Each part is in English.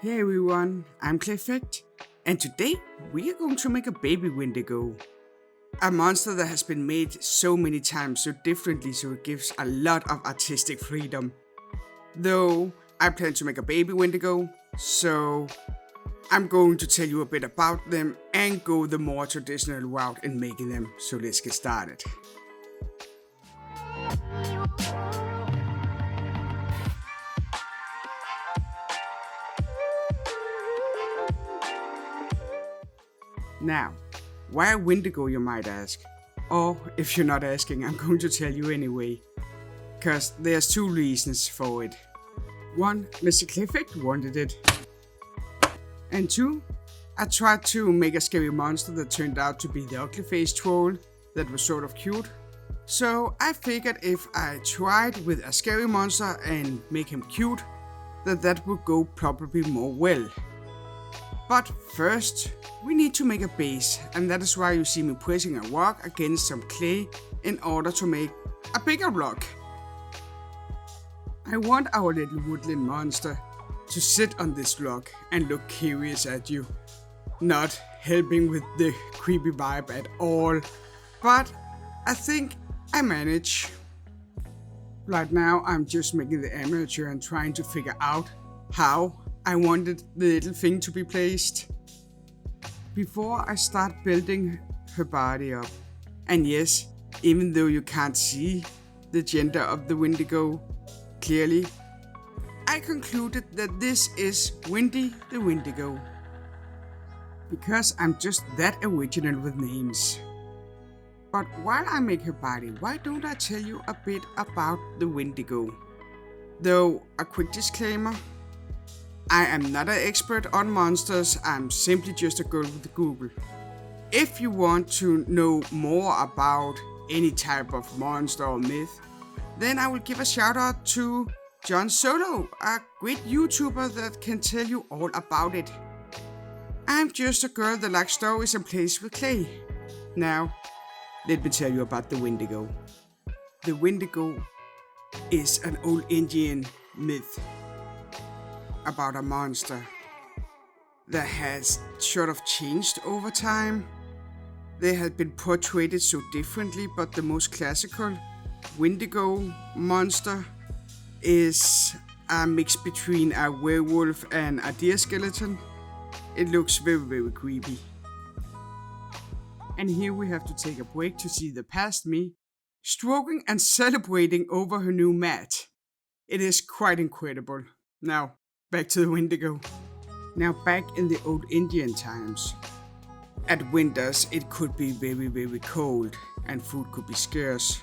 Hey everyone, I'm Clayfect, and today we are going to make a Baby Windigo. A monster that has been made so many times so differently, so it gives a lot of artistic freedom. Though I plan to make a Baby Windigo, so I'm going to tell you a bit about them and go the more traditional route in making them, so let's get started. Now, why a Windigo, you might ask? Or, if you're not asking, I'm going to tell you anyway. Cause there's two reasons for it. One, Mr. Clayfect wanted it. And two, I tried to make a scary monster that turned out to be the ugly faced troll that was sort of cute. So I figured if I tried with a scary monster and make him cute, that would go probably more well. But first, we need to make a base, and that is why you see me pressing a rock against some clay in order to make a bigger rock. I want our little woodland monster to sit on this rock and look curious at you. Not helping with the creepy vibe at all, but I think I manage. Right now I'm just making the amateur and trying to figure out how I wanted the little thing to be placed. Before I start building her body up, and yes, even though you can't see the gender of the Wendigo clearly, I concluded that this is Wendy the Wendigo. Because I'm just that original with names. But while I make her body, why don't I tell you a bit about the Wendigo? Though, a quick disclaimer, I am not an expert on monsters, I'm simply just a girl with Google. If you want to know more about any type of monster or myth, then I will give a shout out to John Solo, a great YouTuber that can tell you all about it. I'm just a girl that likes stories and plays with clay. Now, let me tell you about the Wendigo. The Wendigo is an old Indian myth about a monster that has sort of changed over time. They have been portrayed so differently, but the most classical Wendigo monster is a mix between a werewolf and a deer skeleton. It looks very, very creepy. And here we have to take a break to see the past me stroking and celebrating over her new mat. It is quite incredible. Now, back to the Wendigo. Now, back in the old Indian times, at winters it could be very, very cold and food could be scarce.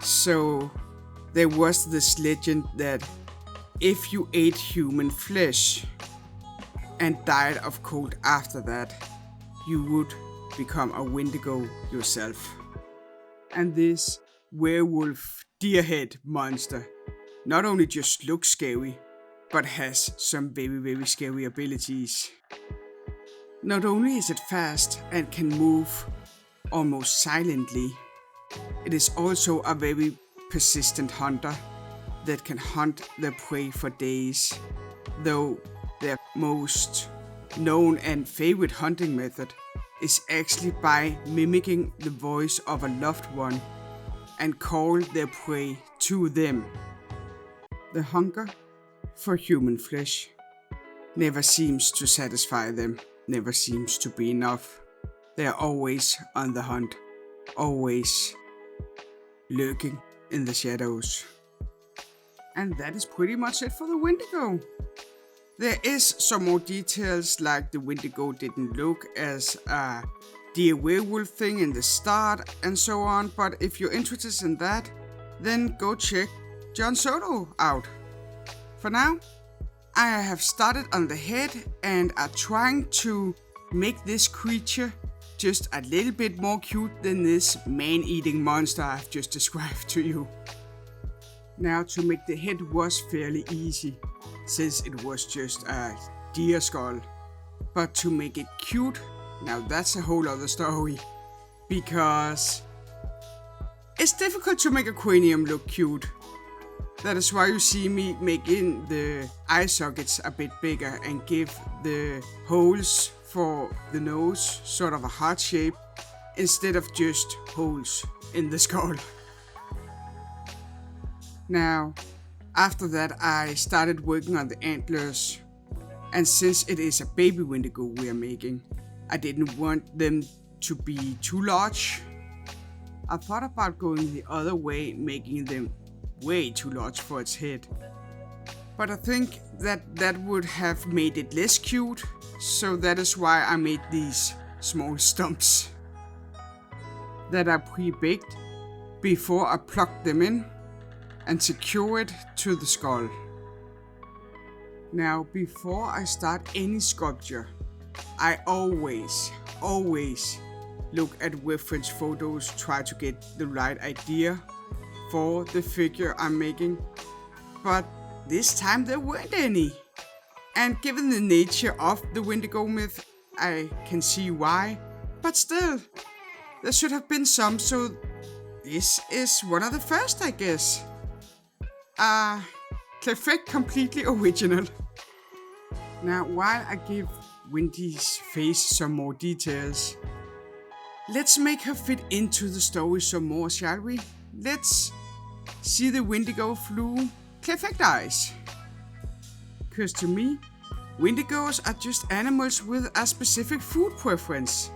So there was this legend that if you ate human flesh and died of cold after that, you would become a Wendigo yourself. And this werewolf deerhead monster not only just looks scary, but has some very, very scary abilities. Not only is it fast and can move almost silently, it is also a very persistent hunter that can hunt their prey for days, though their most known and favorite hunting method is actually by mimicking the voice of a loved one and call their prey to them. The hunger for human flesh never seems to satisfy them, never seems to be enough. They are always on the hunt, always lurking in the shadows. And that is pretty much it for the Wendigo. There is some more details, like the Wendigo didn't look as a deer werewolf thing in the start and so on, but if you're interested in that, then go check John Soto out. For now, I have started on the head and are trying to make this creature just a little bit more cute than this man-eating monster I've just described to you. Now, to make the head was fairly easy, since it was just a deer skull. But to make it cute, now that's a whole other story. Because it's difficult to make a cranium look cute. That is why you see me making the eye sockets a bit bigger and give the holes for the nose sort of a heart shape instead of just holes in the skull. Now, after that I started working on the antlers, and since it is a baby Windigo we are making, I didn't want them to be too large. I thought about going the other way, making them way too large for its head. But I think that would have made it less cute, so that is why I made these small stumps that I pre-baked before I plugged them in and secure it to the skull. Now, before I start any sculpture, I always look at reference photos, try to get the right idea for the figure I'm making, but this time there weren't any. And given the nature of the Wendigo myth, I can see why, but still, there should have been some, so this is one of the first, I guess. Clayfect completely original. Now, while I give Wendy's face some more details, let's make her fit into the story some more, shall we? Let's see the Wendigo flew Clayfect eyes. Cause to me, Wendigos are just animals with a specific food preference.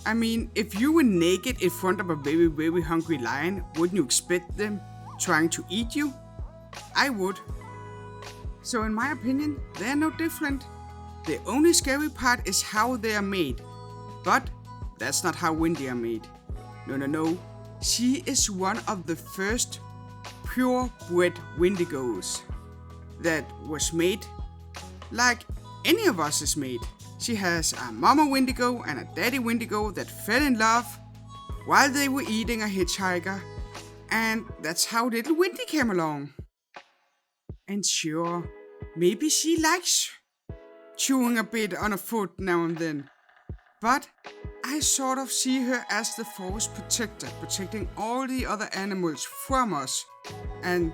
I mean, if you were naked in front of a very, very hungry lion, wouldn't you expect them trying to eat you? I would. So in my opinion, they're no different. The only scary part is how they are made. But that's not how Wendy are made. No. She is one of the first purebred Wendigos that was made like any of us is made. She has a mama Wendigo and a daddy Wendigo that fell in love while they were eating a hitchhiker, and that's how little Wendy came along. And sure, maybe she likes chewing a bit on a foot now and then, but I sort of see her as the forest protector, protecting all the other animals from us and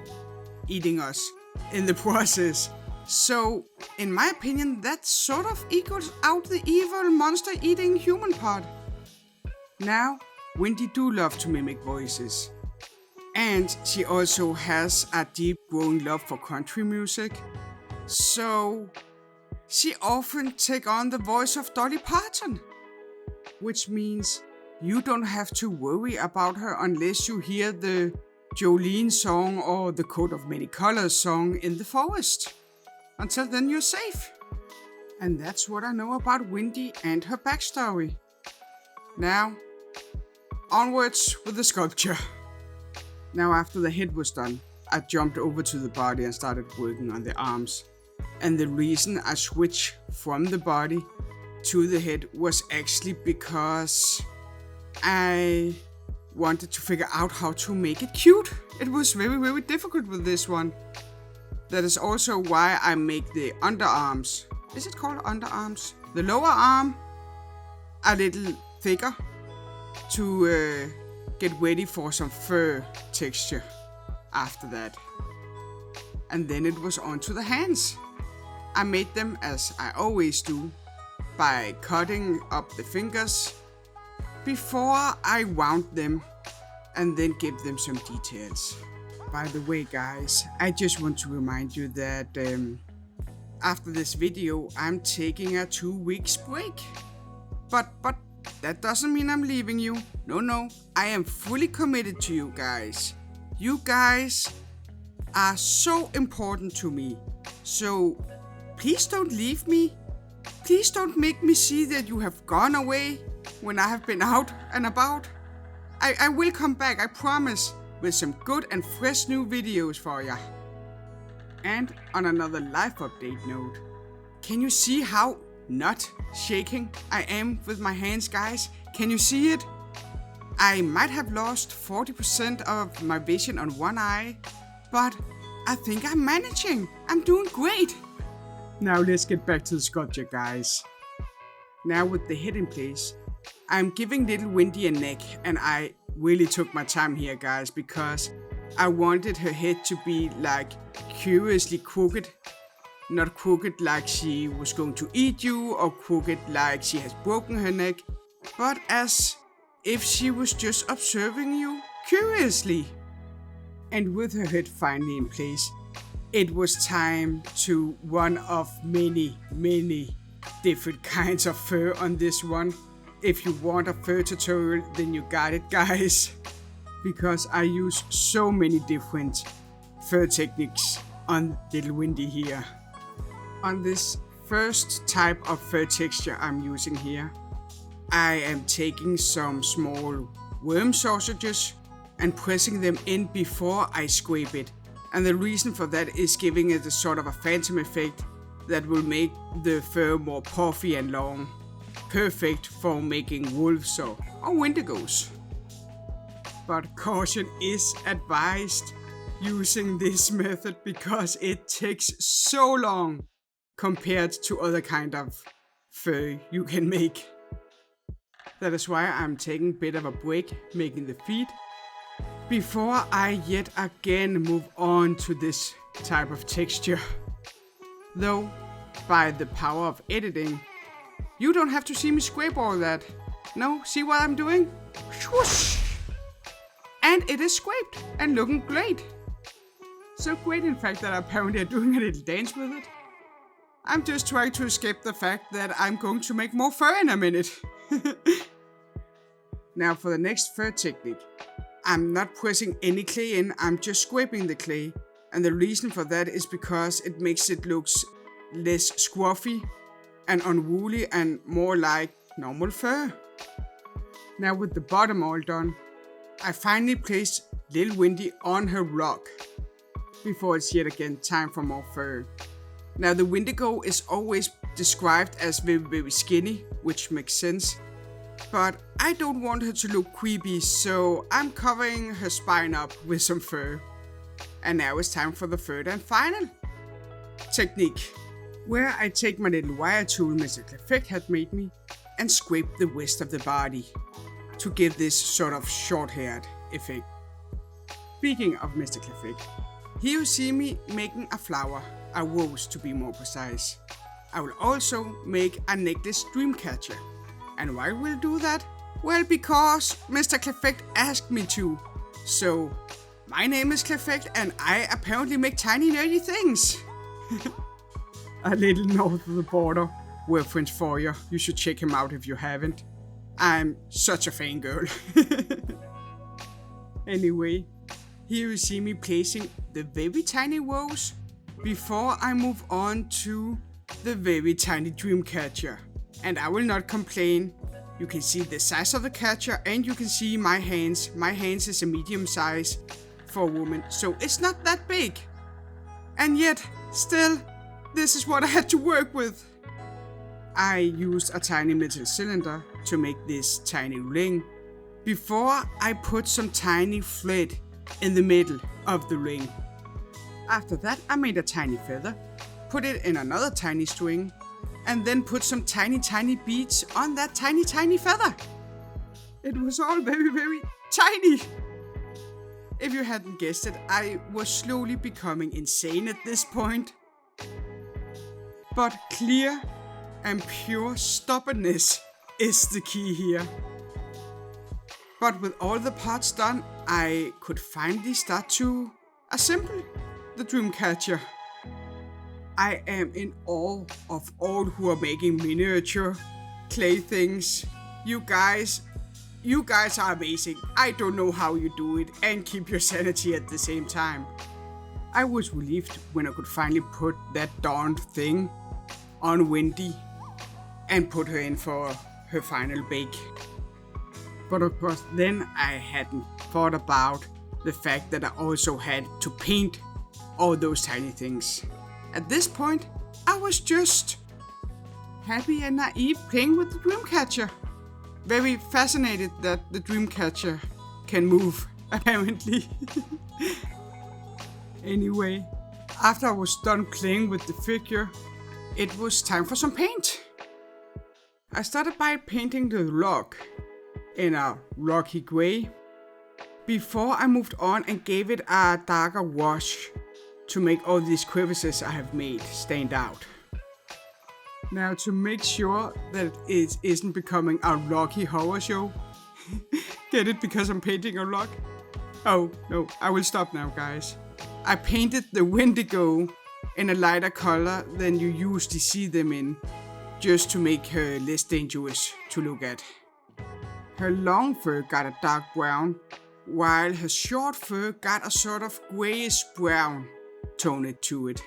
eating us in the process. So, in my opinion, that sort of equals out the evil monster eating human part. Now, Wendy do love to mimic voices. And she also has a deep growing love for country music. So, she often take on the voice of Dolly Parton. Which means you don't have to worry about her unless you hear the Jolene song or the Coat of Many Colors song in the forest. Until then you're safe. And that's what I know about Wendy and her backstory. Now, onwards with the sculpture. Now after the head was done, I jumped over to the body and started working on the arms. And the reason I switched from the body to the head was actually because I wanted to figure out how to make it cute. It was very, very difficult with this one. That is also why I make the underarms. Is it called underarms? The lower arm a little thicker to get ready for some fur texture after that. And then it was on to the hands. I made them as I always do, by cutting up the fingers before I wound them and then give them some details. By the way guys, I just want to remind you that after this video I'm taking a 2 weeks break. But that doesn't mean I'm leaving you. No, I am fully committed to you guys. You guys are so important to me. So please don't leave me. Please don't make me see that you have gone away when I have been out and about. I will come back, I promise, with some good and fresh new videos for ya. And on another life update note, can you see how not shaking I am with my hands, guys? Can you see it? I might have lost 40% of my vision on one eye, but I think I'm managing. I'm doing great. Now let's get back to the sculpture, guys. Now with the head in place, I'm giving little Wendy a neck, and I really took my time here, guys, because I wanted her head to be like curiously crooked. Not crooked like she was going to eat you or crooked like she has broken her neck, but as if she was just observing you curiously. And with her head finally in place, it was time to one of many different kinds of fur on this one. If you want a fur tutorial, then you got it, guys. Because I use so many different fur techniques on little Wendy here. On this first type of fur texture I'm using here, I am taking some small worm sausages and pressing them in before I scrape it. And the reason for that is giving it a sort of a phantom effect that will make the fur more puffy and long. Perfect for making wolves or wendigos. But caution is advised using this method because it takes so long compared to other kind of fur you can make. That is why I'm taking a bit of a break making the feet before I yet again move on to this type of texture. Though, by the power of editing, you don't have to see me scrape all that. No, see what I'm doing? Swoosh! And it is scraped and looking great. So great in fact that apparently I'm doing a little dance with it. I'm just trying to escape the fact that I'm going to make more fur in a minute. Now for the next fur technique. I'm not pressing any clay in, I'm just scraping the clay. And the reason for that is because it makes it look less scruffy and unruly and more like normal fur. Now with the bottom all done, I finally placed little Wendy on her rock before it's yet again time for more fur. Now the Wendigo is always described as very skinny, which makes sense. But I don't want her to look creepy, so I'm covering her spine up with some fur. And now it's time for the third and final technique, where I take my little wire tool Mr. Clayfect had made me and scrape the rest of the body to give this sort of short-haired effect. Speaking of Mr. Clayfect, here you see me making a flower, a rose to be more precise. I will also make a necklace Dreamcatcher. And why will I do that? Well, because Mr. Clayfect asked me to. So, my name is Clayfect and I apparently make tiny nerdy things. A little north of the border reference for you. You should check him out if you haven't. I'm such a fangirl. Anyway, here you see me placing the very tiny rose before I move on to the very tiny Dreamcatcher. And I will not complain. You can see the size of the catcher and you can see my hands. My hands is a medium size for a woman, so it's not that big. And yet, still, this is what I had to work with. I used a tiny metal cylinder to make this tiny ring before I put some tiny thread in the middle of the ring. After that, I made a tiny feather, put it in another tiny string, and then put some tiny beads on that tiny feather. It was all very tiny. If you hadn't guessed it, I was slowly becoming insane at this point. But clear and pure stubbornness is the key here. But with all the parts done, I could finally start to assemble the Dreamcatcher. I am in awe of all who are making miniature clay things. You guys are amazing. I don't know how you do it and keep your sanity at the same time. I was relieved when I could finally put that darned thing on Wendy and put her in for her final bake. But of course then I hadn't thought about the fact that I also had to paint all those tiny things. At this point, I was just happy and naive playing with the Dreamcatcher. Very fascinated that the Dreamcatcher can move, apparently. Anyway, after I was done playing with the figure, it was time for some paint. I started by painting the rock in a rocky gray, before I moved on and gave it a darker wash to make all these crevices I have made stand out. Now, to make sure that it isn't becoming a rocky horror show, get it because I'm painting a rock? Oh, no, I will stop now, guys. I painted the Wendigo in a lighter color than you usually see them in, just to make her less dangerous to look at. Her long fur got a dark brown, while her short fur got a sort of grayish brown tone to it.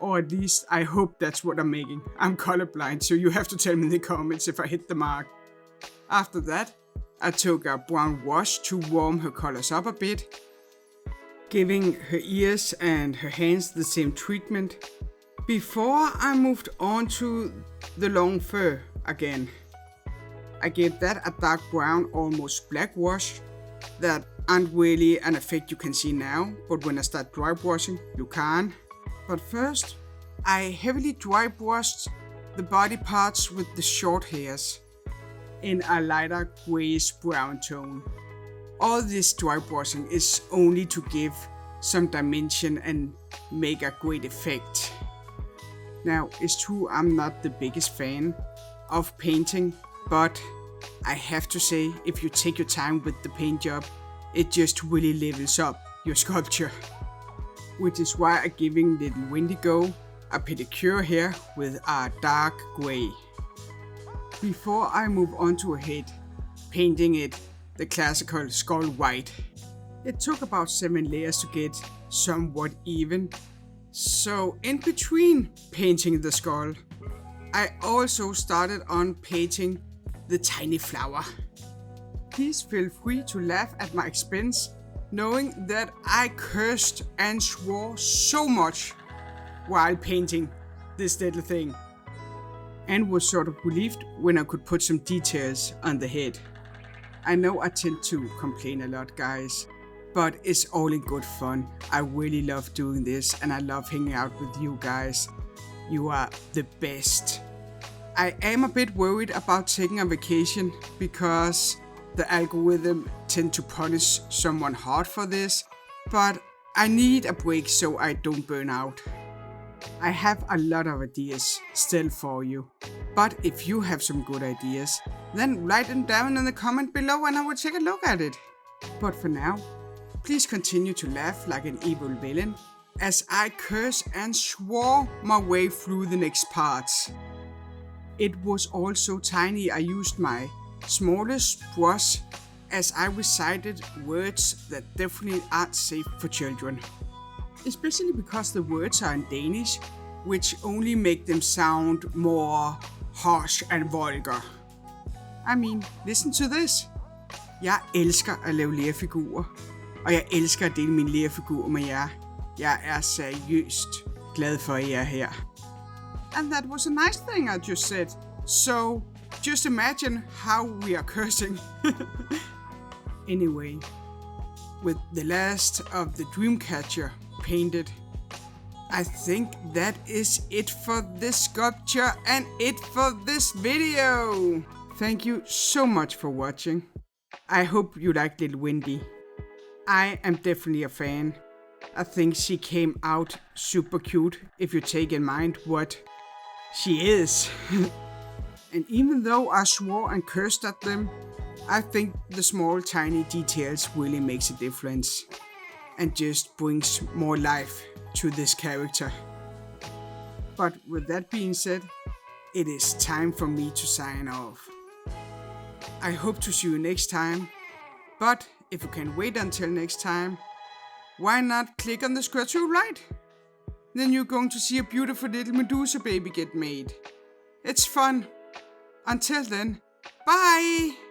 Or at least I hope that's what I'm making. I'm colorblind, so you have to tell me in the comments if I hit the mark. After that, I took a brown wash to warm her colors up a bit, giving her ears and her hands the same treatment, before I moved on to the long fur again. I gave that a dark brown, almost black wash that aren't really an effect you can see now, but when I start dry brushing, you can. But first, I heavily dry brushed the body parts with the short hairs in a lighter grayish brown tone. All this dry brushing is only to give some dimension and make a great effect. Now, it's true I'm not the biggest fan of painting, but I have to say, if you take your time with the paint job, it just really levels up your sculpture. Which is why I'm giving little Wendigo a pedicure here with a dark grey. Before I move on to her head, painting it the classical skull white. It took about 7 layers to get somewhat even. So in between painting the skull, I also started on painting the tiny flower. Please feel free to laugh at my expense, knowing that I cursed and swore so much while painting this little thing, and was sort of relieved when I could put some details on the head. I know I tend to complain a lot, guys, but it's all in good fun. I really love doing this and I love hanging out with you guys. You are the best. I am a bit worried about taking a vacation because the algorithm tend to punish someone hard for this, but I need a break so I don't burn out. I have a lot of ideas still for you, but if you have some good ideas, then write them down in the comment below and I will take a look at it. But for now, please continue to laugh like an evil villain as I curse and swore my way through the next parts. It was all so tiny I used my smallest brush as I recited words that definitely aren't safe for children. Especially because the words are in Danish, which only make them sound more harsh and vulgar. I mean, listen to this. Jeg elsker at lave lerfigurer, og jeg elsker at dele mine lerfigurer med jer. Jeg er seriøst glad for, at I er her. And that was a nice thing I just said. So, just imagine how we are cursing. Anyway, with the last of the Dreamcatcher painted, I think that is it for this sculpture and it for this video. Thank you so much for watching. I hope you liked little Wendy. I am definitely a fan. I think she came out super cute if you take in mind what she is. And even though I swore and cursed at them, I think the small tiny details really makes a difference and just brings more life to this character. But with that being said, it is time for me to sign off. I hope to see you next time, but if you can wait until next time, why not click on the square to your right? Then you're going to see a beautiful little Medusa baby get made. It's fun. Until then, bye!